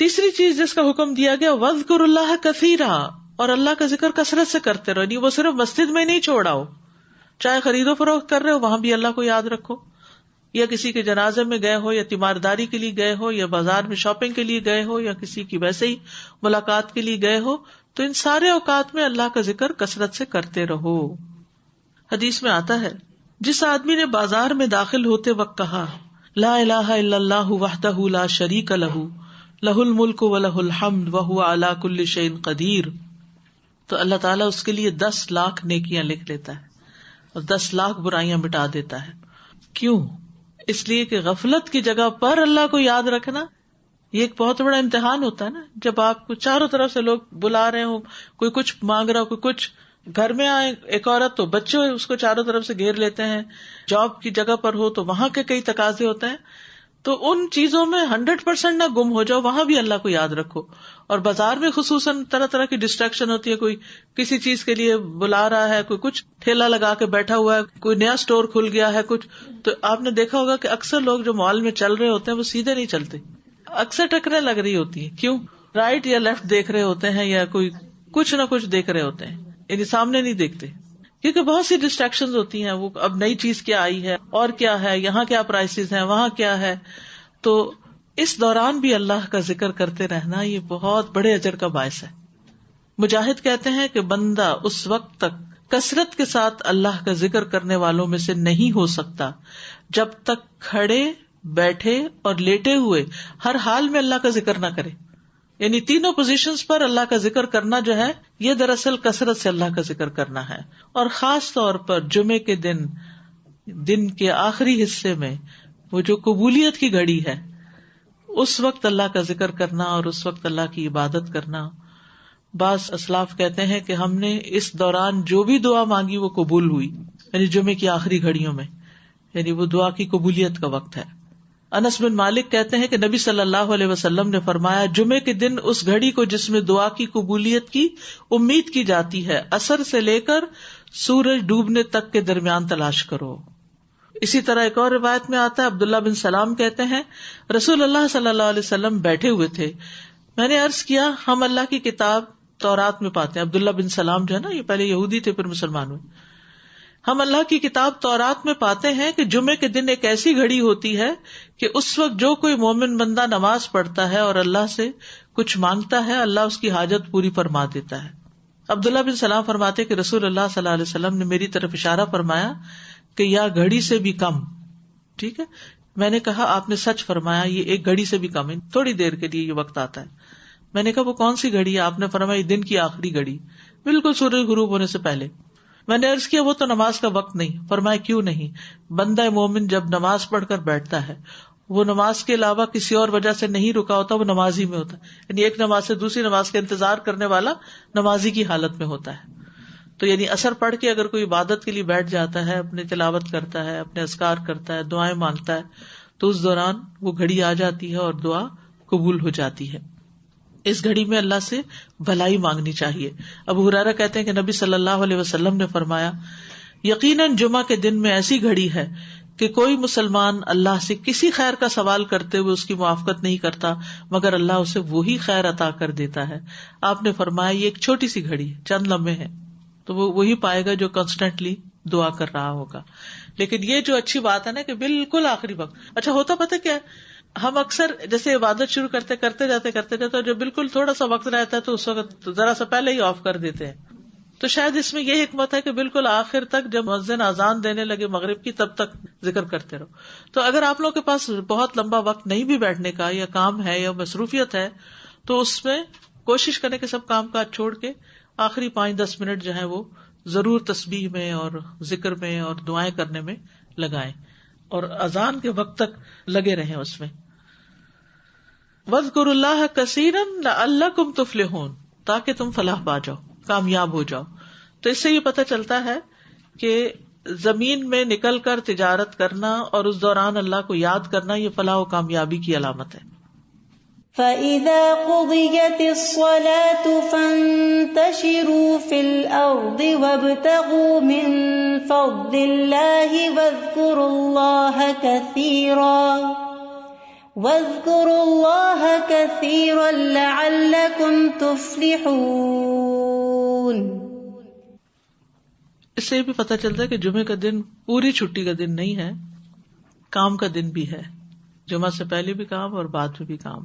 تیسری چیز جس کا حکم دیا گیا وَاذْكُرُوا اللَّهَ كَثِيرًا، اور اللہ کا ذکر کثرت سے کرتے رہو. نہیں وہ صرف مسجد میں نہیں چھوڑا ہو، چاہے خرید و فروخت کر رہے ہو وہاں بھی اللہ کو یاد رکھو، یا کسی کے جنازے میں گئے ہو، یا تیمارداری کے لیے گئے ہو، یا بازار میں شاپنگ کے لیے گئے ہو، یا کسی کی ویسے ہی ملاقات کے لیے گئے ہو، تو ان سارے اوقات میں اللہ کا ذکر کثرت سے کرتے رہو. حدیث میں آتا ہے جس آدمی نے بازار میں داخل ہوتے وقت کہا لا الہ الا اللہ وحدہ لا شریک لہ لہ الملک و لہ الحمد وہو علی کل شیء قدیر، تو اللہ تعالیٰ اس کے لیے 10 لاکھ نیکیاں لکھ لیتا ہے اور 10 لاکھ برائیاں مٹا دیتا ہے. کیوں؟ اس لیے کہ غفلت کی جگہ پر اللہ کو یاد رکھنا یہ ایک بہت بڑا امتحان ہوتا ہے نا. جب آپ کو چاروں طرف سے لوگ بلا رہے ہوں، کوئی کچھ مانگ رہا ہو، کوئی کچھ، گھر میں آئے ایک عورت تو بچے اس کو چاروں طرف سے گھیر لیتے ہیں، جاب کی جگہ پر ہو تو وہاں کے کئی تقاضے ہوتے ہیں، تو ان چیزوں میں 100% نہ گم ہو جاؤ، وہاں بھی اللہ کو یاد رکھو. اور بازار میں خصوصاً طرح طرح کی ڈسٹریکشن ہوتی ہے، کوئی کسی چیز کے لیے بلا رہا ہے، کوئی کچھ ٹھیلا لگا کے بیٹھا ہوا ہے، کوئی نیا اسٹور کھل گیا ہے کچھ، تو آپ نے دیکھا ہوگا کہ اکثر لوگ جو مال میں چل رہے ہوتے ہیں وہ سیدھے نہیں چلتے، اکثر ٹکریں لگ رہی ہوتی ہیں. کیوں؟ رائٹ یا لیفٹ دیکھ رہے ہوتے ہیں، یا کوئی کچھ نہ کچھ دیکھ رہے ہوتے ہیں، یعنی سامنے نہیں دیکھتے، کیونکہ بہت سی ڈسٹریکشن ہوتی ہیں. وہ اب نئی چیز کیا آئی ہے اور کیا ہے، یہاں کیا پرائسز ہیں، وہاں کیا ہے. تو اس دوران بھی اللہ کا ذکر کرتے رہنا یہ بہت بڑے اجر کا باعث ہے. مجاہد کہتے ہیں کہ بندہ اس وقت تک کثرت کے ساتھ اللہ کا ذکر کرنے والوں میں سے نہیں ہو سکتا جب تک کھڑے، بیٹھے اور لیٹے ہوئے ہر حال میں اللہ کا ذکر نہ کرے. یعنی تینوں پوزیشنز پر اللہ کا ذکر کرنا جو ہے یہ دراصل کثرت سے اللہ کا ذکر کرنا ہے. اور خاص طور پر جمعے کے دن کے آخری حصے میں وہ جو قبولیت کی گھڑی ہے، اس وقت اللہ کا ذکر کرنا اور اس وقت اللہ کی عبادت کرنا. بعض اسلاف کہتے ہیں کہ ہم نے اس دوران جو بھی دعا مانگی وہ قبول ہوئی، یعنی جمعے کی آخری گھڑیوں میں، یعنی وہ دعا کی قبولیت کا وقت ہے. انس بن مالک کہتے ہیں کہ نبی صلی اللہ علیہ وسلم نے فرمایا جمعے کے دن اس گھڑی کو جس میں دعا کی قبولیت کی امید کی جاتی ہے، عصر سے لے کر سورج ڈوبنے تک کے درمیان تلاش کرو. اسی طرح ایک اور روایت میں آتا ہے، عبداللہ بن سلام کہتے ہیں رسول اللہ صلی اللہ علیہ وسلم بیٹھے ہوئے تھے، میں نے عرض کیا ہم اللہ کی کتاب تورات میں پاتے ہیں. عبداللہ بن سلام جو ہے نا یہ پہلے یہودی تھے پھر مسلمان ہوئے. ہم اللہ کی کتاب تورات میں پاتے ہیں کہ جمعے کے دن ایک ایسی گھڑی ہوتی ہے کہ اس وقت جو کوئی مومن بندہ نماز پڑھتا ہے اور اللہ سے کچھ مانگتا ہے اللہ اس کی حاجت پوری فرما دیتا ہے. عبداللہ بن سلام فرماتے کہ رسول اللہ صلی اللہ علیہ وسلم نے میری طرف اشارہ فرمایا کہ یا گھڑی سے بھی کم. ٹھیک ہے، میں نے کہا آپ نے سچ فرمایا، یہ ایک گھڑی سے بھی کم ہے، تھوڑی دیر کے لیے یہ وقت آتا ہے. میں نے کہا وہ کون سی گھڑی ہے؟ آپ نے فرمایا دن کی آخری گھڑی، بالکل سورج غروب ہونے سے پہلے. میں نے عرض کیا وہ تو نماز کا وقت نہیں. فرمایا کیوں نہیں؟ بندہ مومن جب نماز پڑھ کر بیٹھتا ہے وہ نماز کے علاوہ کسی اور وجہ سے نہیں رکا ہوتا، وہ نماز ہی میں ہوتا ہے. یعنی ایک نماز سے دوسری نماز کا انتظار کرنے والا نمازی کی حالت میں ہوتا ہے. تو یعنی اثر پڑھ کے اگر کوئی عبادت کے لیے بیٹھ جاتا ہے، اپنے تلاوت کرتا ہے، اپنے اذکار کرتا ہے، دعائیں مانگتا ہے، تو اس دوران وہ گھڑی آ جاتی ہے اور دعا قبول ہو جاتی ہے. اس گھڑی میں اللہ سے بھلائی مانگنی چاہیے. ابو ہریرہ کہتے ہیں کہ نبی صلی اللہ علیہ وسلم نے فرمایا یقیناً جمعہ کے دن میں ایسی گھڑی ہے کہ کوئی مسلمان اللہ سے کسی خیر کا سوال کرتے ہوئے اس کی موافقت نہیں کرتا مگر اللہ اسے وہی خیر عطا کر دیتا ہے. آپ نے فرمایا یہ ایک چھوٹی سی گھڑی ہے، چند لمحے ہیں، تو وہ وہی پائے گا جو کانسٹینٹلی دعا کر رہا ہوگا. لیکن یہ جو اچھی بات ہے نا کہ بالکل آخری وقت، اچھا ہوتا پتہ کیا ہے، ہم اکثر جیسے عبادت شروع کرتے جاتے اور جو بالکل تھوڑا سا وقت رہتا ہے تو اس وقت ذرا سا پہلے ہی آف کر دیتے ہیں. تو شاید اس میں یہ حکمت ہے کہ بالکل آخر تک جب مؤذن اذان دینے لگے مغرب کی تب تک ذکر کرتے رہو. تو اگر آپ لوگوں کے پاس بہت لمبا وقت نہیں بھی بیٹھنے کا، یا کام ہے یا مصروفیت ہے، تو اس میں کوشش کریں کہ سب کام کاج چھوڑ کے آخری 5-10 منٹ جو ہے وہ ضرور تسبیح میں اور ذکر میں اور دعائیں کرنے میں لگائیں، اور اذان کے وقت تک لگے رہیں اس میں. وَاذْكُرُوا اللَّهَ كَثِيرًا لَعَلَّكُمْ تُفْلِحُونَ، تاکہ تم فلاح پا جاؤ، کامیاب ہو جاؤ. تو اس سے یہ پتہ چلتا ہے کہ زمین میں نکل کر تجارت کرنا اور اس دوران اللہ کو یاد کرنا یہ فلاح و کامیابی کی علامت ہے. فَإِذَا قُضِيَتِ الصَّلَاةُ فَانتَشِرُوا فِي الْأَرْضِ وَابْتَغُوا مِن فَضْلِ اللَّهِ وَاذْكُرُوا اللَّهَ كَثِيرًا وَاذْكُرُوا اللَّهَ كَثِيرًا لَعَلَّكُمْ تُفْلِحُونَ. اس سے یہ بھی پتہ چلتا ہے کہ جمعے کا دن پوری چھٹی کا دن نہیں ہے، کام کا دن بھی ہے. جمعہ سے پہلے بھی کام اور بعد میں بھی کام.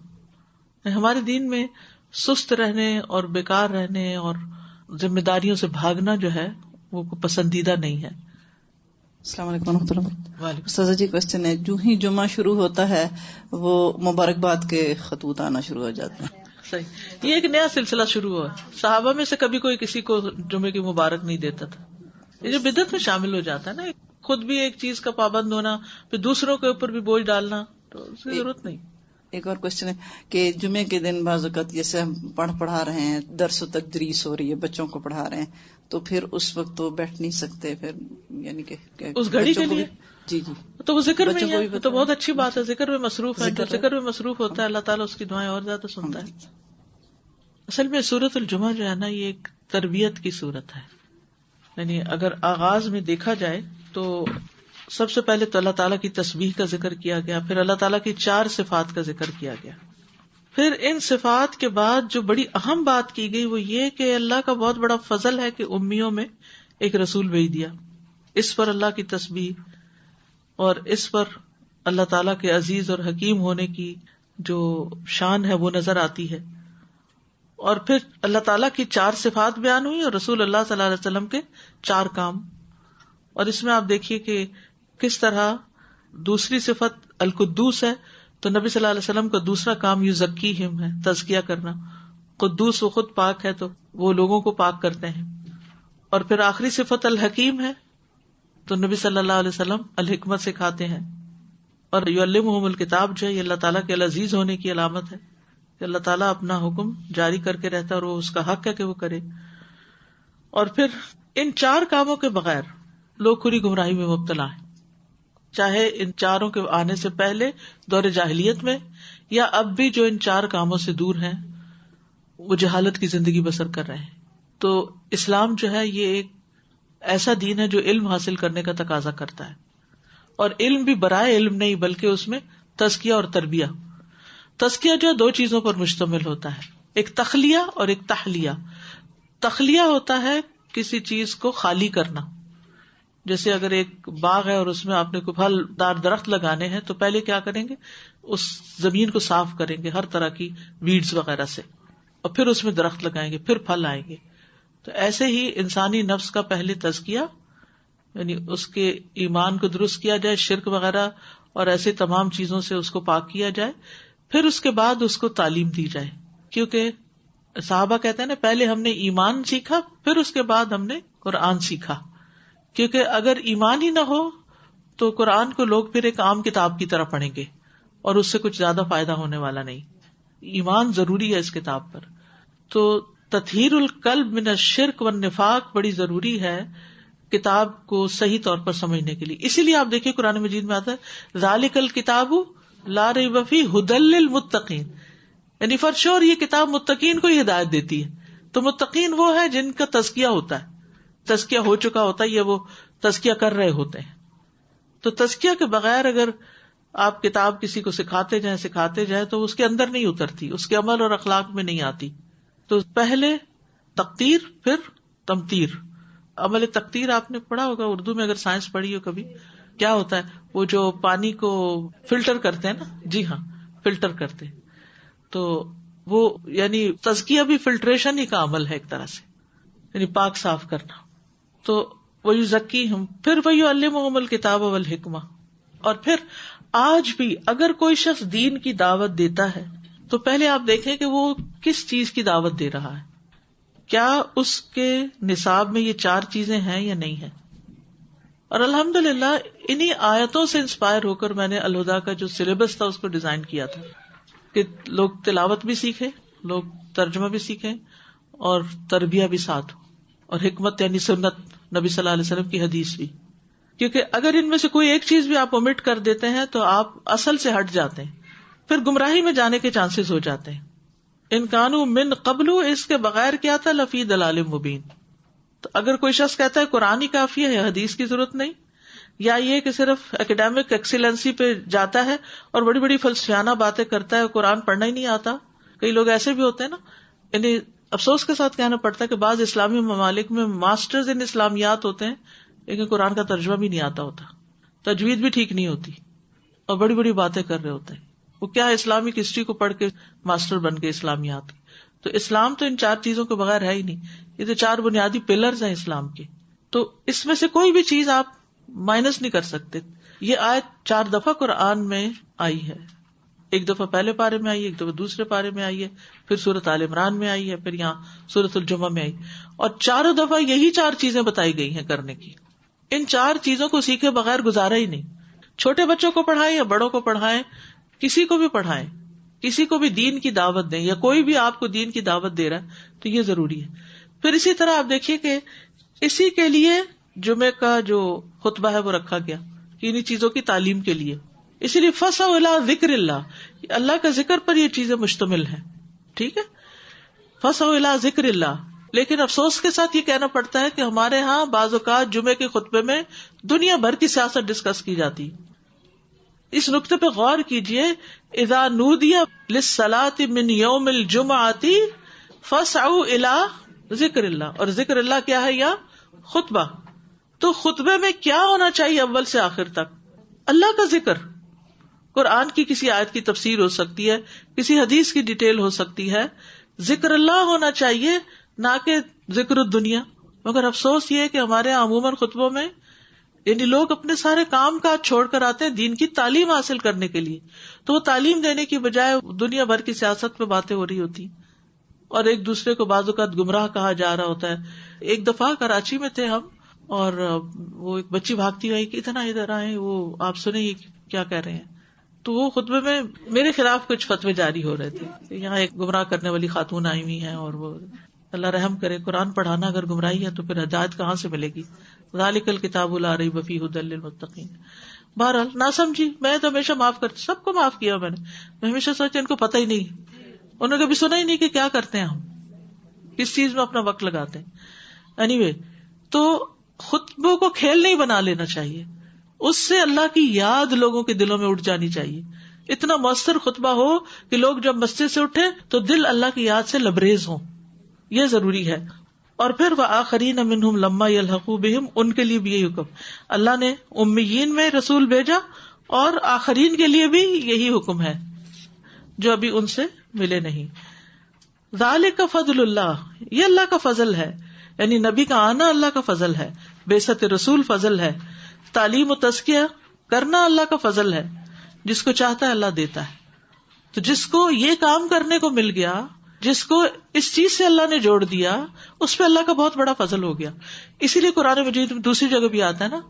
ہمارے دین میں سست رہنے اور بیکار رہنے اور ذمہ داریوں سے بھاگنا جو ہے وہ پسندیدہ نہیں ہے. السلام علیکم ورحمۃ اللہ. استاذہ جی کوشچن ہے، جو ہی جمعہ شروع ہوتا ہے وہ مبارکباد کے خطوط آنا شروع ہو جاتے ہیں. صحیح، یہ ایک نیا سلسلہ شروع ہوا. صحابہ میں سے کبھی کوئی کسی کو جمعے کی مبارک نہیں دیتا تھا. یہ جو بدعت میں شامل ہو جاتا ہے نا، خود بھی ایک چیز کا پابند ہونا، پھر دوسروں کے اوپر بھی بوجھ ڈالنا، تو اس کی ضرورت نہیں. ایک اور کوشچن ہے کہ جمعے کے دن بعض اوقات جیسے ہم پڑھا رہے ہیں، درس و تدریس ہو رہی ہے، بچوں کو پڑھا رہے ہیں، تو پھر اس وقت تو بیٹھ نہیں سکتے، پھر یعنی کہ اس گھڑی کے لیے جی تو وہ ذکر میں ہے، تو بہت اچھی بات ہے. ذکر میں مصروف ہے، جو ذکر میں مصروف ہوتا ہے اللہ تعالیٰ اس کی دعائیں اور زیادہ سنتا ہے. اصل میں سورۃ الجمعہ جو ہے نا، یہ ایک تربیت کی سورت ہے. یعنی اگر آغاز میں دیکھا جائے تو سب سے پہلے تو اللہ تعالیٰ کی تسبیح کا ذکر کیا گیا، پھر اللہ تعالیٰ کی 4 صفات کا ذکر کیا گیا. پھر ان صفات کے بعد جو بڑی اہم بات کی گئی وہ یہ کہ اللہ کا بہت بڑا فضل ہے کہ امیوں میں ایک رسول بھیج دیا. اس پر اللہ کی تسبیح اور اس پر اللہ تعالیٰ کے عزیز اور حکیم ہونے کی جو شان ہے وہ نظر آتی ہے. اور پھر اللہ تعالیٰ کی 4 صفات بیان ہوئی اور رسول اللہ صلی اللہ علیہ وسلم کے 4 کام. اور اس میں آپ دیکھیے کہ کس طرح دوسری صفت القدوس ہے تو نبی صلی اللہ علیہ وسلم کا دوسرا کام یزکیہم ہے، تزکیہ کرنا. قدوس وہ خود پاک ہے تو وہ لوگوں کو پاک کرتے ہیں. اور پھر آخری صفت الحکیم ہے تو نبی صلی اللہ علیہ وسلم الحکمت سکھاتے ہیں. اور یعلمہم الکتاب جو ہے یہ اللہ تعالیٰ کے العزیز ہونے کی علامت ہے کہ اللہ تعالیٰ اپنا حکم جاری کر کے رہتا ہے اور وہ اس کا حق ہے کہ وہ کرے. اور پھر ان 4 کاموں کے بغیر لوگ کھلی گمراہی میں مبتلا ہیں، چاہے ان 4 کے آنے سے پہلے دور جاہلیت میں یا اب بھی جو ان 4 کاموں سے دور ہیں وہ جہالت کی زندگی بسر کر رہے ہیں. تو اسلام جو ہے یہ ایک ایسا دین ہے جو علم حاصل کرنے کا تقاضا کرتا ہے، اور علم بھی برائے علم نہیں بلکہ اس میں تزکیہ اور تربیہ. تزکیہ جو 2 چیزوں پر مشتمل ہوتا ہے، ایک تخلیہ اور ایک تحلیہ. تخلیہ ہوتا ہے کسی چیز کو خالی کرنا، جیسے اگر ایک باغ ہے اور اس میں آپ نے کوئی پھل دار درخت لگانے ہیں تو پہلے کیا کریں گے، اس زمین کو صاف کریں گے ہر طرح کی ویڈز وغیرہ سے، اور پھر اس میں درخت لگائیں گے، پھر پھل آئیں گے. تو ایسے ہی انسانی نفس کا پہلے تزکیہ، یعنی اس کے ایمان کو درست کیا جائے، شرک وغیرہ اور ایسے تمام چیزوں سے اس کو پاک کیا جائے، پھر اس کے بعد اس کو تعلیم دی جائے. کیونکہ صحابہ کہتے ہیں نا، پہلے ہم نے ایمان سیکھا پھر اس کے بعد ہم نے قرآن سیکھا. کیونکہ اگر ایمان ہی نہ ہو تو قرآن کو لوگ پھر ایک عام کتاب کی طرح پڑھیں گے اور اس سے کچھ زیادہ فائدہ ہونے والا نہیں. ایمان ضروری ہے اس کتاب پر. تو تطہیر القلب من الشرک والنفاق بڑی ضروری ہے کتاب کو صحیح طور پر سمجھنے کے لیے. اسی لیے آپ دیکھیں قرآن مجید میں آتا ہے ذالک الکتاب لا ریب فیہ ھدی للمتقین، یعنی فار شور یہ کتاب متقین کو ہی ہدایت دیتی ہے. تو متقین وہ ہے جن کا تزکیہ ہوتا ہے، تزکیہ ہو چکا ہوتا ہے یا وہ تزکیہ کر رہے ہوتے ہیں. تو تزکیہ کے بغیر اگر آپ کتاب کسی کو سکھاتے جائیں تو اس کے اندر نہیں اترتی، اس کے عمل اور اخلاق میں نہیں آتی. تو پہلے تقدیر پھر تمطیر. عمل تقدیر آپ نے پڑھا ہوگا اردو میں، اگر سائنس پڑھی ہو کبھی. کیا ہوتا ہے، وہ جو پانی کو فلٹر کرتے ہیں نا، جی ہاں فلٹر کرتے ہیں، تو وہ یعنی تزکیہ بھی فلٹریشن ہی کا عمل ہے ایک طرح سے، یعنی پاک صاف کرنا. تو وَيُزَكِّيهِمْ، پھر وَيُعَلِّمُهُمُ الْكِتَابَ وَالْحِكْمَةَ. اور پھر آج بھی اگر کوئی شخص دین کی دعوت دیتا ہے تو پہلے آپ دیکھیں کہ وہ کس چیز کی دعوت دے رہا ہے، کیا اس کے نصاب میں یہ 4 چیزیں ہیں یا نہیں ہیں. اور الحمدللہ انہی آیتوں سے انسپائر ہو کر میں نے الہدا کا جو سلیبس تھا اس کو ڈیزائن کیا تھا کہ لوگ تلاوت بھی سیکھیں، لوگ ترجمہ بھی سیکھیں اور تربیہ بھی ساتھ ہو، اور حکمت یعنی سنت نبی صلی اللہ علیہ وسلم کی حدیث بھی. کیونکہ اگر ان میں سے کوئی ایک چیز بھی آپ اومٹ کر دیتے ہیں تو آپ اصل سے ہٹ جاتے ہیں، پھر گمراہی میں جانے کے چانسز ہو جاتے ہیں. ان کانوا من قبل، اس کے بغیر کیا تھا، لفی ضلال مبین. تو اگر کوئی شخص کہتا ہے قرآن ہی کافی ہے، حدیث کی ضرورت نہیں، یا یہ کہ صرف اکیڈیمک ایکسیلنسی پہ جاتا ہے اور بڑی بڑی فلسفیانہ باتیں کرتا ہے، قرآن پڑھنا ہی نہیں آتا. کئی لوگ ایسے بھی ہوتے ہیں نا. انہیں افسوس کے ساتھ کہنا پڑتا ہے کہ بعض اسلامی ممالک میں ماسٹرز ان اسلامیات ہوتے ہیں لیکن قرآن کا ترجمہ بھی نہیں آتا ہوتا، تجوید بھی ٹھیک نہیں ہوتی، اور بڑی بڑی باتیں کر رہے ہوتے ہیں. وہ کیا اسلامک ہسٹری کو پڑھ کے ماسٹر بن کے اسلامیات. تو اسلام تو ان 4 چیزوں کے بغیر ہے ہی نہیں. یہ تو 4 بنیادی پلرز ہیں اسلام کے. تو اس میں سے کوئی بھی چیز آپ مائنس نہیں کر سکتے. یہ آیت 4 دفعہ قرآن میں آئی ہے. ایک دفعہ پہلے پارے میں آئی ہے، ایک دفعہ دوسرے پارے میں آئی ہے، پھر سورۃ آل عمران میں آئی ہے، پھر یہاں سورۃ الجمعہ میں آئی. اور 4 دفعہ یہی 4 چیزیں بتائی گئی ہیں کرنے کی. ان 4 چیزوں کو سیکھے بغیر گزارا ہی نہیں. چھوٹے بچوں کو پڑھائیں یا بڑوں کو پڑھائیں، کسی کو بھی پڑھائیں، کسی کو بھی دین کی دعوت دیں، یا کوئی بھی آپ کو دین کی دعوت دے رہا ہے تو یہ ضروری ہے. پھر اسی طرح آپ دیکھیے کہ اسی کے لیے جمعے کا جو خطبہ ہے وہ رکھا گیا، انہی چیزوں کی تعلیم کے لیے. اسی لیے فَسَعُوا إِلَىٰ ذِكْرِ اللَّهِ، اللہ کا ذکر پر یہ چیزیں مشتمل ہیں. ٹھیک ہے، فَسَعُوا إِلَىٰ ذِكْرِ اللَّهِ. لیکن افسوس کے ساتھ یہ کہنا پڑتا ہے کہ ہمارے ہاں بعض اوقات جمعے کے خطبے میں دنیا بھر کی سیاست ڈسکس کی جاتی. اس نقطے پہ غور کیجئے، اذا نودی للصلاۃ من یوم الجمعۃ فاسعوا الی ذکر اللہ. اور ذکر اللہ کیا ہے؟ یا خطبہ. تو خطبے میں کیا ہونا چاہیے اول سے آخر تک؟ اللہ کا ذکر. قرآن کی کسی آیت کی تفسیر ہو سکتی ہے، کسی حدیث کی ڈیٹیل ہو سکتی ہے، ذکر اللہ ہونا چاہیے، نہ کہ ذکر الدنیا. مگر افسوس یہ ہے کہ ہمارے عموماً خطبوں میں یعنی لوگ اپنے سارے کام کاج چھوڑ کر آتے ہیں دین کی تعلیم حاصل کرنے کے لیے، تو وہ تعلیم دینے کی بجائے دنیا بھر کی سیاست پہ باتیں ہو رہی ہوتی اور ایک دوسرے کو بعض اوقات گمراہ کہا جا رہا ہوتا ہے. ایک دفعہ کراچی میں تھے ہم، اور وہ ایک بچی بھاگتی ہوئی کہ اتنا ادھر آئے، وہ آپ سنیں یہ کیا کہہ رہے ہیں. تو وہ خطبے میں میرے خلاف کچھ فتوے جاری ہو رہے تھے. یہاں ایک گمراہ کرنے والی خاتون آئی ہوئی ہیں، اور وہ اللہ رحم کرے، قرآن پڑھانا اگر گمراہی ہے تو پھر ہدایت کہاں سے ملے گی؟ ذالک الکتاب لا ریب فیہ ھدی للمتقین. بہرحال نہ سمجھی، میں تو ہمیشہ معاف کرتی، سب کو معاف کیا میں ہمیشہ سوچا ان کو پتہ ہی نہیں، انہوں نے کبھی سنا ہی نہیں کہ کیا کرتے ہیں ہم، کس چیز میں اپنا وقت لگاتے ہیں. اینیوے، تو خطبوں کو کھیل نہیں بنا لینا چاہیے، اس سے اللہ کی یاد لوگوں کے دلوں میں اٹھ جانی چاہیے. اتنا مؤثر خطبہ ہو کہ لوگ جب مسجد سے اٹھے تو دل اللہ کی یاد سے لبریز ہوں، یہ ضروری ہے. اور پھر وآخرین منہم لما یلحقوا بہم، ان کے لیے بھی یہی حکم. اللہ نے امیین میں رسول بھیجا اور آخرین کے لیے بھی یہی حکم ہے جو ابھی ان سے ملے نہیں. ذالک فضل اللہ، یہ اللہ کا فضل ہے، یعنی نبی کا آنا اللہ کا فضل ہے، بعثت رسول فضل ہے، تعلیم و تزکیہ کرنا اللہ کا فضل ہے. جس کو چاہتا ہے اللہ دیتا ہے. تو جس کو یہ کام کرنے کو مل گیا، جس کو اس چیز سے اللہ نے جوڑ دیا، اس پہ اللہ کا بہت بڑا فضل ہو گیا. اسی لیے قرآن مجید میں دوسری جگہ بھی آتا ہے نا،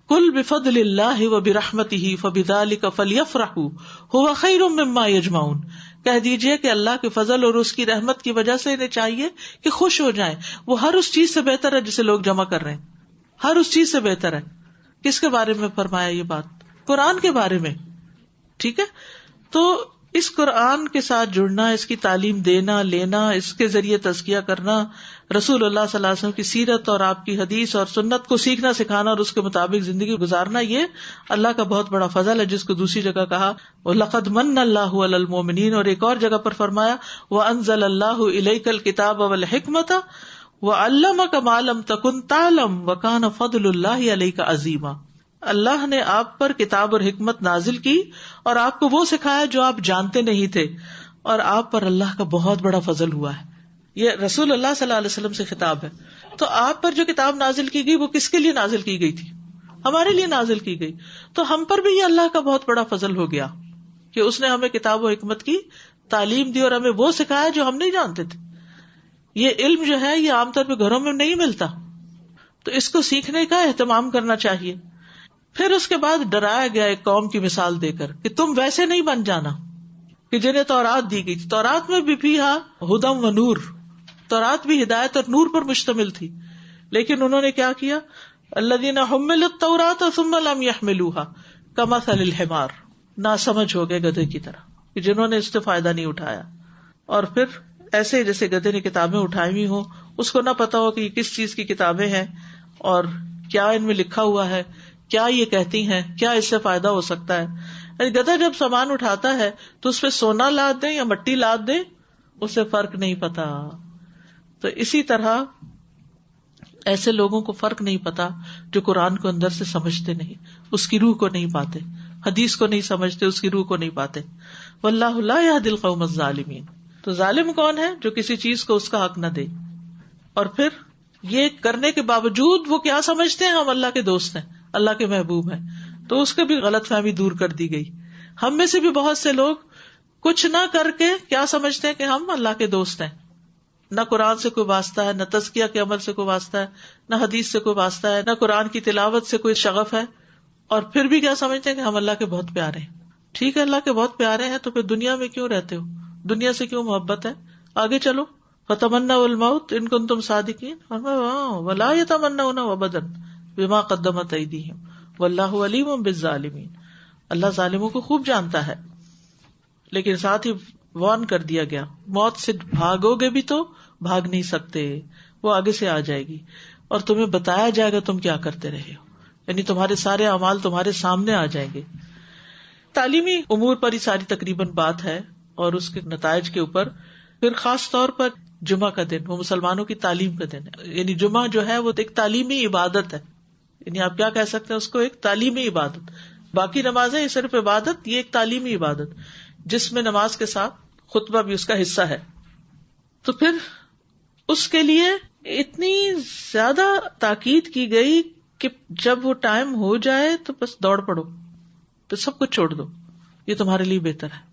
قل بفضل اللہ وبرحمتہ فبذلک فلیفرحوا ھو خیر مما یجمعون. کہہ دیجئے کہ اللہ کے فضل اور اس کی رحمت کی وجہ سے انہیں چاہیے کہ خوش ہو جائیں، وہ ہر اس چیز سے بہتر ہے جسے لوگ جمع کر رہے ہیں، ہر اس چیز سے بہتر ہے. کس کے بارے میں فرمایا یہ بات؟ قرآن کے بارے میں. ٹھیک ہے، تو اس قرآن کے ساتھ جڑنا، اس کی تعلیم دینا لینا، اس کے ذریعے تزکیہ کرنا، رسول اللہ صلی اللہ علیہ وسلم کی سیرت اور آپ کی حدیث اور سنت کو سیکھنا سکھانا اور اس کے مطابق زندگی گزارنا، یہ اللہ کا بہت بڑا فضل ہے. جس کو دوسری جگہ کہا وَلَقَدْ مَنَّ اللَّهُ عَلَى الْمُؤْمِنِينَ، اور ایک اور جگہ پر فرمایا وَأَنزَلَ اللَّهُ إِلَيْكَ الْكِتَابَ وَالْحِكْمَةَ وَعَلَّمَكَ مَا لَمْ تَكُنْ تَعْلَمْ وَكَانَ فَضْلُ اللَّهِ عَلَيْكَ عَظِيمًا. اللہ نے آپ پر کتاب اور حکمت نازل کی اور آپ کو وہ سکھایا جو آپ جانتے نہیں تھے، اور آپ پر اللہ کا بہت بڑا فضل ہوا ہے. یہ رسول اللہ صلی اللہ علیہ وسلم سے خطاب ہے. تو آپ پر جو کتاب نازل کی گئی وہ کس کے لیے نازل کی گئی تھی؟ ہمارے لیے نازل کی گئی. تو ہم پر بھی یہ اللہ کا بہت بڑا فضل ہو گیا کہ اس نے ہمیں کتاب و حکمت کی تعلیم دی اور ہمیں وہ سکھایا جو ہم نہیں جانتے تھے. یہ علم جو ہے یہ عام طور پہ گھروں میں نہیں ملتا، تو اس کو سیکھنے کا اہتمام کرنا چاہیے. پھر اس کے بعد ڈرایا گیا ایک قوم کی مثال دے کر کہ تم ویسے نہیں بن جانا کہ جنہیں تورات دی گئی تھی. تورات میں بھی فیہا ھدی و نور، تورات بھی ہدایت اور نور پر مشتمل تھی، لیکن انہوں نے کیا کیا؟ الذین حملوا التوراۃ ثم لم یحملوها کمثل الحمار، ناسمجھ ہو گئے گدھے کی طرح کہ جنہوں نے اس سے فائدہ نہیں اٹھایا. اور پھر ایسے جیسے گدھے نے کتابیں اٹھائی ہوئی ہوں، اس کو نہ پتا ہو کہ یہ کس چیز کی کتابیں ہیں اور کیا ان میں لکھا ہوا ہے، کیا یہ کہتی ہیں, کیا اس سے فائدہ ہو سکتا ہے. یعنی گدھا جب سامان اٹھاتا ہے تو اس پہ سونا لاد دیں یا مٹی لاد دیں, اسے فرق نہیں پتا. تو اسی طرح ایسے لوگوں کو فرق نہیں پتا جو قرآن کو اندر سے سمجھتے نہیں, اس کی روح کو نہیں پاتے, حدیث کو نہیں سمجھتے, اس کی روح کو نہیں پاتے. واللہ لا یہدی القوم الظالمین. تو ظالم کون ہے؟ جو کسی چیز کو اس کا حق نہ دے. اور پھر یہ کرنے کے باوجود وہ کیا سمجھتے ہیں, ہم اللہ کے دوست ہیں, اللہ کے محبوب ہیں. تو اس کے بھی غلط فہمی دور کر دی گئی. ہم میں سے بھی بہت سے لوگ کچھ نہ کر کے کیا سمجھتے ہیں کہ ہم اللہ کے دوست ہیں. نہ قرآن سے کوئی واسطہ ہے, نہ تزکیہ کے عمل سے کوئی واسطہ ہے, نہ حدیث سے کوئی واسطہ ہے, نہ قرآن کی تلاوت سے کوئی شغف ہے, اور پھر بھی کیا سمجھتے ہیں کہ ہم اللہ کے بہت پیارے ہیں. ٹھیک ہے, اللہ کے بہت پیارے ہیں تو پھر دنیا میں کیوں رہتے ہو, دنیا سے کیوں محبت ہے؟ آگے چلو. فَتَمَنَّوُا الْمَوْتَ إِن كُنتُمْ صَادِقِينَ وَلَا يَتَمَنَّوْنَهُ أَبَدًا بِمَا قَدَّمَتْ أَيْدِيهِمْ وَاللَّهُ عَلِيمٌ بِالظَّالِمِينَ. اللہ ظالموں کو خوب جانتا ہے. لیکن ساتھ ہی وارن کر دیا گیا, موت سے بھاگو گے بھی تو بھاگ نہیں سکتے, وہ آگے سے آ جائے گی اور تمہیں بتایا جائے گا تم کیا کرتے رہے ہو. یعنی تمہارے سارے اعمال تمہارے سامنے آ جائیں گے. تعلیمی امور پر ہی ساری تقریباً بات ہے اور اس کے نتائج کے اوپر. پھر خاص طور پر جمعہ کا دن وہ مسلمانوں کی تعلیم کا دن ہے. یعنی جمعہ جو ہے وہ ایک تعلیمی عبادت ہے. یعنی آپ کیا کہہ سکتے ہیں اس کو, ایک تعلیمی عبادت. باقی نمازیں یہ صرف عبادت, یہ ایک تعلیمی عبادت جس میں نماز کے ساتھ خطبہ بھی اس کا حصہ ہے. تو پھر اس کے لیے اتنی زیادہ تاکید کی گئی کہ جب وہ ٹائم ہو جائے تو بس دوڑ پڑو, تو سب کچھ چھوڑ دو, یہ تمہارے لیے بہتر ہے.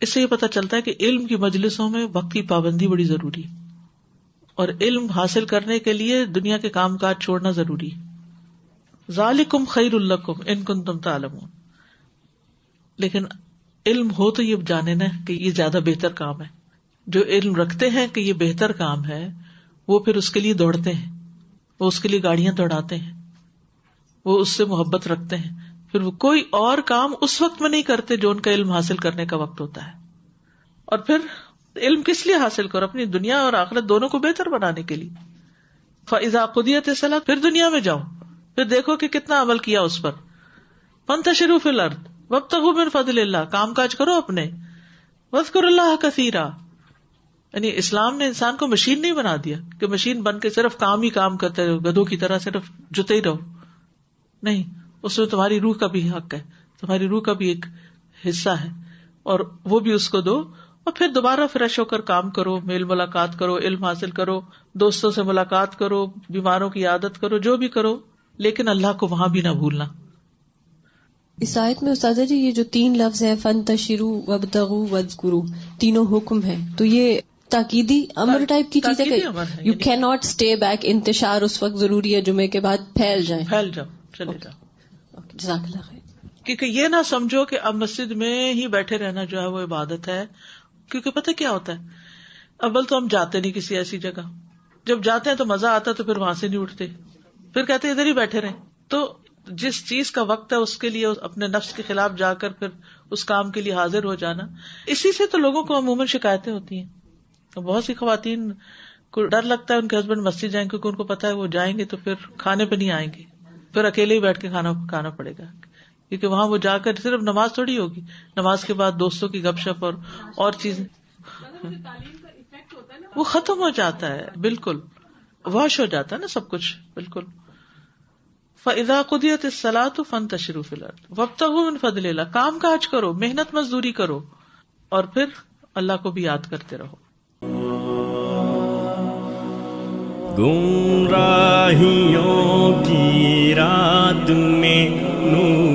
اس سے یہ پتہ چلتا ہے کہ علم کی مجلسوں میں وقت کی پابندی بڑی ضروری ہے, اور علم حاصل کرنے کے لیے دنیا کے کام کاج چھوڑنا ضروری ہے. ذالکم خیر لکم ان کنتم تعلمون. لیکن علم ہو تو یہ جانے نا کہ یہ زیادہ بہتر کام ہے. جو علم رکھتے ہیں کہ یہ بہتر کام ہے وہ پھر اس کے لیے دوڑتے ہیں, وہ اس کے لیے گاڑیاں دوڑاتے ہیں, وہ اس سے محبت رکھتے ہیں. پھر وہ کوئی اور کام اس وقت میں نہیں کرتے جو ان کا علم حاصل کرنے کا وقت ہوتا ہے. اور پھر علم کس لیے حاصل کرو؟ اپنی دنیا اور آخرت دونوں کو بہتر بنانے کے لیے. فَإِذَا قُضِيَتِ الصَّلَاةُ پھر دنیا میں جاؤ, پھر دیکھو کہ کتنا عمل کیا اس پر. فَانتَشِرُوا فِي الْأَرْضِ وَابْتَغُوا مِن فَضْلِ اللَّهِ, کام کاج کرو اپنے. وَاذْكُرُوا اللَّهَ كَثِيرًا. یعنی اسلام نے انسان کو مشین نہیں بنا دیا کہ مشین بن کے صرف کام ہی کام کرتے رہو, گدھوں کی طرح صرف جتے ہی رہو. نہیں, اس میں تمہاری روح کا بھی حق ہے, تمہاری روح کا بھی ایک حصہ ہے, اور وہ بھی اس کو دو. اور پھر دوبارہ فریش ہو کر کام کرو, میل ملاقات کرو, علم حاصل کرو, دوستوں سے ملاقات کرو, بیماروں کی عادت کرو, جو بھی کرو, لیکن اللہ کو وہاں بھی نہ بھولنا. اس آیت میں استاذہ جی یہ جو 3 لفظ ہیں فَانْتَشِرُوا وَابْتَغُوا وَاذْكُرُوا, تینوں حکم ہیں, تو یہ تاکیدی امر ٹائپ کی چیز ہے کہ you can not stay back. انتشار اس وقت ضروری ہے جمعے کے بعد, پھیل جائیں, پھیل جاؤ, چلے جاؤ. جزاک اللہ خیر. کیونکہ یہ نہ سمجھو کہ اب مسجد میں ہی بیٹھے رہنا جو ہے وہ عبادت ہے. کیونکہ پتہ کیا ہوتا ہے, اول تو ہم جاتے نہیں کسی ایسی جگہ, جب جاتے ہیں تو مزہ آتا ہے تو پھر وہاں سے نہیں اٹھتے, پھر کہتے ادھر ہی بیٹھے رہیں. تو جس چیز کا وقت ہے اس کے لیے اپنے نفس کے خلاف جا کر پھر اس کام کے لیے حاضر ہو جانا, اسی سے تو لوگوں کو عموماً شکایتیں ہوتی ہیں. تو بہت سی خواتین کو ڈر لگتا ہے ان کے ہسبینڈ مسجد جائیں, کیونکہ ان کو پتا ہے وہ جائیں گے تو پھر کھانے پہ نہیں آئیں گے, پھر اکیلے ہی بیٹھ کے کھانا پکانا پڑے گا. کیونکہ وہاں وہ جا کر صرف نماز تھوڑی ہوگی, نماز کے بعد دوستوں کی گپ شپ اور چیزیں, وہ ختم ہو جاتا ہے, بالکل واش ہو جاتا ہے نا سب کچھ, بالکل. فَإِذَا قُضِيَتِ الصَّلَاةُ فَانْتَشِرُوا فِي الْأَرْضِ وَابْتَغُوا مِن فَضْلِ اللَّهِ. کام کاج کرو, محنت مزدوری کرو, اور پھر اللہ کو بھی یاد کرتے رہو. گمراہیوں کی رات میں نور